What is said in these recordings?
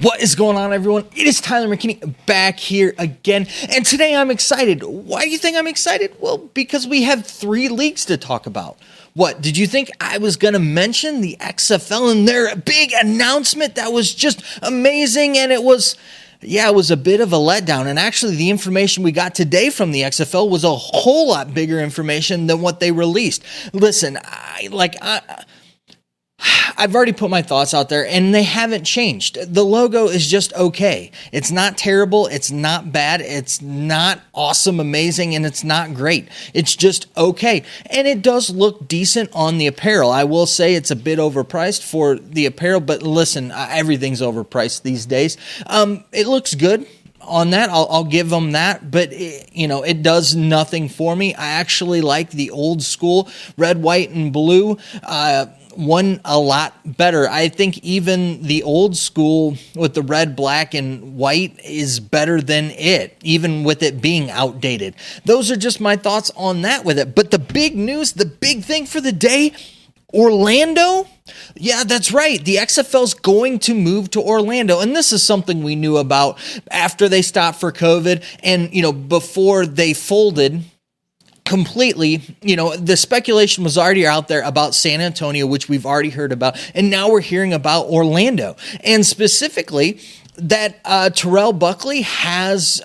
What is going on, everyone? It is Tyler McKinney back here again, and today I'm excited. Why do you think I'm excited? Well, because we have 3 leagues to talk about. What, did you think I was going to mention the XFL and their big announcement that was just amazing? And it was a bit of a letdown. And actually, the information we got today from the XFL was a whole lot bigger information than what they released. Listen, I've already put my thoughts out there, and they haven't changed. The logo is just okay. It's not terrible. It's not bad. It's not awesome, amazing, and it's not great. It's just okay. And it does look decent on the apparel. I will say it's a bit overpriced for the apparel, but listen, everything's overpriced these days. It looks good. On that, I'll give them that, but it does nothing for me. I actually like the old school red, white, and blue one a lot better. I think even the old school with the red, black, and white is better than it, even with it being outdated. Those are just my thoughts on that with it. But the big news, the big thing for the day, Orlando? Yeah, that's right. The XFL's going to move to Orlando. And this is something we knew about after they stopped for COVID and, before they folded completely. The speculation was already out there about San Antonio, which we've already heard about. And now we're hearing about Orlando. And specifically that Terrell Buckley has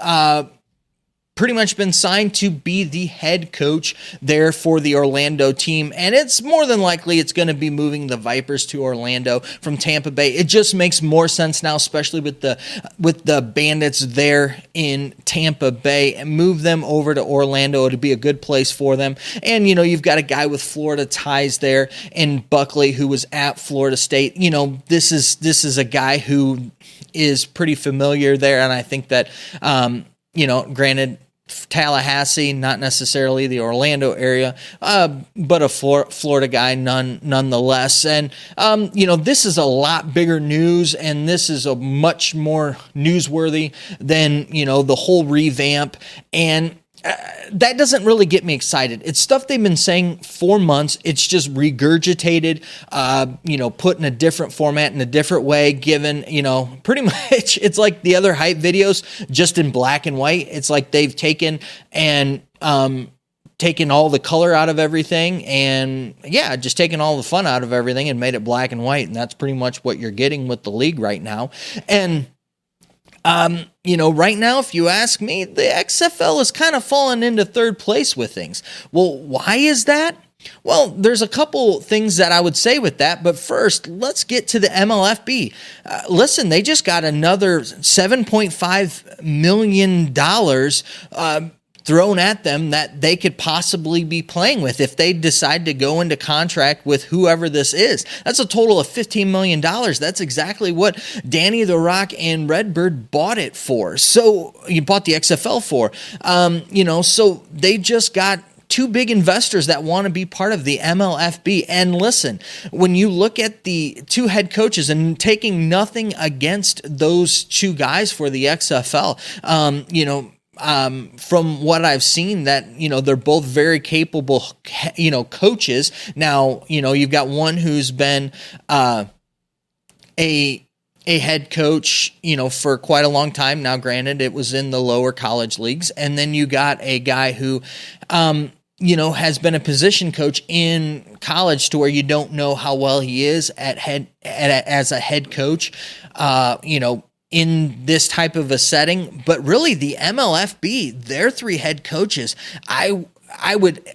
pretty much been signed to be the head coach there for the Orlando team. And it's more than likely it's going to be moving the Vipers to Orlando from Tampa Bay. It just makes more sense now, especially with the Bandits there in Tampa Bay, and move them over to Orlando. It'd be a good place for them. And, you've got a guy with Florida ties there in Buckley who was at Florida State. This is a guy who is pretty familiar there. And I think that, granted, Tallahassee, not necessarily the Orlando area, but a Florida guy nonetheless. And, this is a lot bigger news, and this is a much more newsworthy than, the whole revamp. And that doesn't really get me excited. It's stuff they've been saying for months. It's just regurgitated, put in a different format, in a different way, given, pretty much it's like the other hype videos, just in black and white. It's like they've taken all the color out of everything and just taken all the fun out of everything and made it black and white. And that's pretty much what you're getting with the league right now. And right now, if you ask me, the XFL is kind of falling into third place with things. Well, why is that? Well, there's a couple things that I would say with that, but first, let's get to the MLFB. Listen, they just got another $7.5 million thrown at them that they could possibly be playing with if they decide to go into contract with whoever this is. That's a total of $15 million. That's exactly what Danny the Rock and Redbird bought it for. So you bought the XFL for, so they just got 2 big investors that want to be part of the MLFB. And listen, when you look at the 2 head coaches, and taking nothing against those 2 guys for the XFL, from what I've seen, that, they're both very capable, coaches. Now, you've got one who's been a head coach, for quite a long time now. Granted, it was in the lower college leagues. And then you got a guy who, has been a position coach in college to where you don't know how well he is as a head coach, in this type of a setting. But really, the MLFB, their 3 head coaches, I would,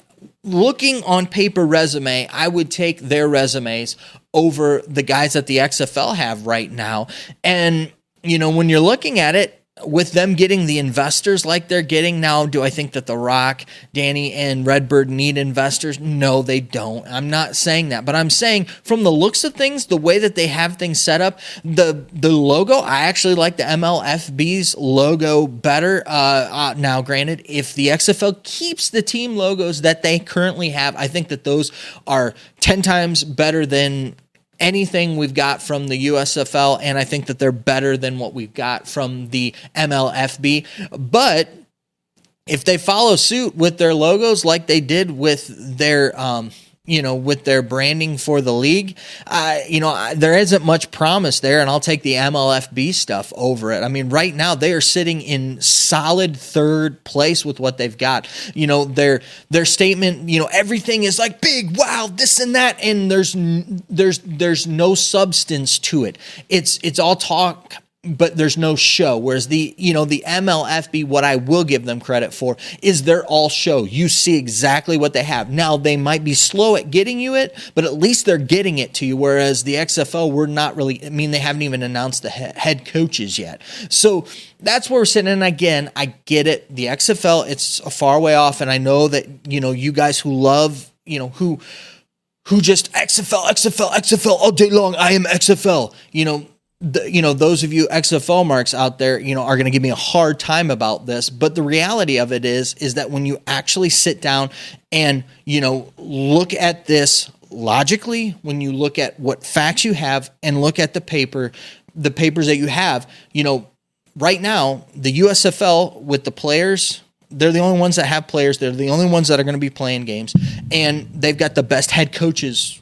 looking on paper resume, I would take their resumes over the guys that the XFL have right now. And, when you're looking at it, with them getting the investors like they're getting now, do I think that The Rock, Danny, and Redbird need investors? No, they don't. I'm not saying that, but I'm saying from the looks of things, the way that they have things set up, the logo, I actually like the MLFB's logo better. Now, granted, if the XFL keeps the team logos that they currently have, I think that those are 10 times better than anything we've got from the USFL, and I think that they're better than what we've got from the MLFB. But if they follow suit with their logos like they did with their with their branding for the league, there isn't much promise there, and I'll take the MLFB stuff over it. I mean, right now they are sitting in solid third place with what they've got. Their statement, everything is like big, wow, this and that, and there's no substance to it. It's all talk, but there's no show. Whereas the MLFB, what I will give them credit for is they're all show. You see exactly what they have. Now, they might be slow at getting you it, but at least they're getting it to you. Whereas the XFL, we're not really, they haven't even announced the head coaches yet. So that's where we're sitting. And again, I get it. The XFL, it's a far way off. And I know that, you guys who love, who just XFL all day long, I am XFL, those of you XFL marks out there, are going to give me a hard time about this. But the reality of it is that when you actually sit down and, look at this logically, when you look at what facts you have and look at the papers that you have, right now, the USFL with the players, they're the only ones that have players. They're the only ones that are going to be playing games. And they've got the best head coaches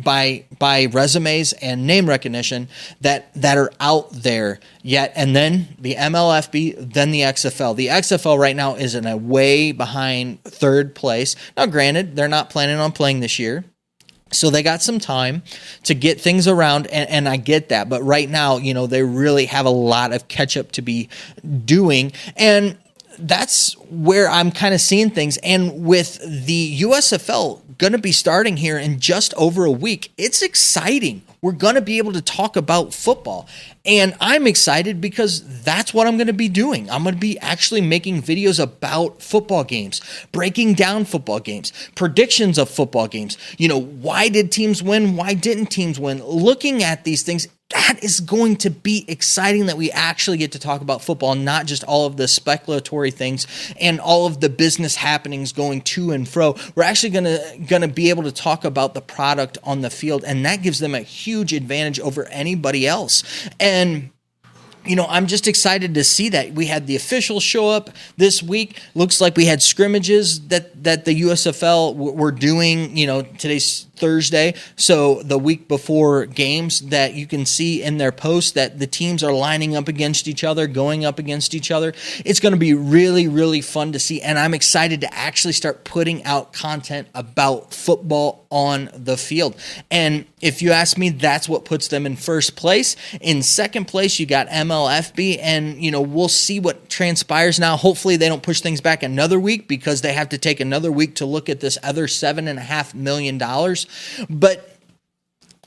by resumes and name recognition that are out there yet. And then the MLFB, then the XFL. The XFL right now is in a way behind third place. Now, granted, they're not planning on playing this year, so they got some time to get things around, and I get that. But right now, they really have a lot of catch up to be doing. And that's where I'm kind of seeing things. And with the USFL going to be starting here in just over a week, it's exciting. We're going to be able to talk about football. And I'm excited because that's what I'm going to be doing. I'm going to be actually making videos about football games, breaking down football games, predictions of football games. Why did teams win? Why didn't teams win? Looking at these things, that is going to be exciting that we actually get to talk about football, not just all of the speculatory things and all of the business happenings going to and fro. We're actually going to be able to talk about the product on the field, and that gives them a huge advantage over anybody else. And I'm just excited to see that. We had the officials show up this week. Looks like we had scrimmages that the USFL were doing, today's Thursday. So the week before games, that you can see in their posts that the teams are lining up against each other, going up against each other. It's going to be really, really fun to see. And I'm excited to actually start putting out content about football on the field. And if you ask me, that's what puts them in first place. In second place, you got MLFB, and we'll see what transpires now. Hopefully they don't push things back another week, because they have to take another week to look at this other $7.5 million. But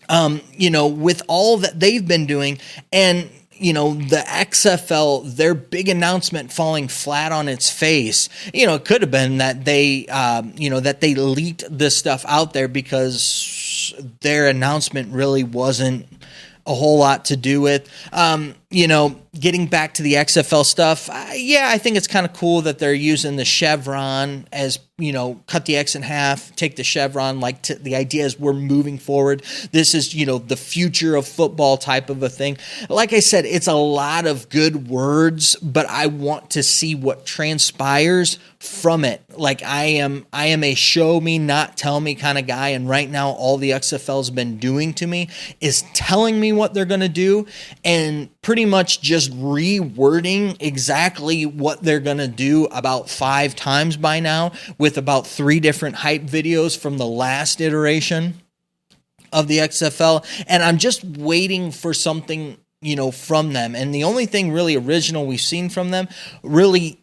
with all that they've been doing, and the XFL, their big announcement falling flat on its face, it could have been that they leaked this stuff out there because their announcement really wasn't a whole lot to do with. Getting back to the XFL stuff, I think it's kind of cool that they're using the chevron as, cut the X in half, take the chevron. The idea is we're moving forward. This is, the future of football type of a thing. Like I said, it's a lot of good words, but I want to see what transpires from it. I am a show me, not tell me kind of guy. And right now, all the XFL's been doing to me is telling me what they're going to do, and pretty much just rewording exactly what they're going to do about 5 times by now, with about 3 different hype videos from the last iteration of the XFL. And I'm just waiting for something, from them. And the only thing really original we've seen from them really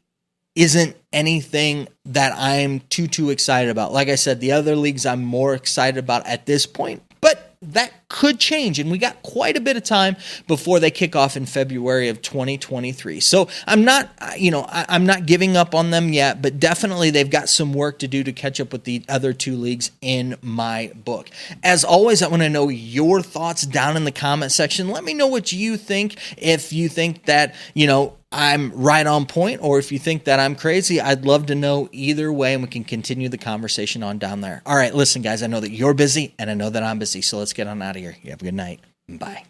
isn't anything that I'm too excited about. Like I said, the other leagues I'm more excited about at this point, but that could change, and we got quite a bit of time before they kick off in February of 2023. So I'm not giving up on them yet, but definitely they've got some work to do to catch up with the other 2 leagues in my book. As always, I want to know your thoughts down in the comment section. Let me know what you think. If you think that, I'm right on point, or if you think that I'm crazy, I'd love to know either way, and we can continue the conversation on down there. All right, listen, guys, I know that you're busy, and I know that I'm busy, so let's get on out of here. You have a good night. Bye.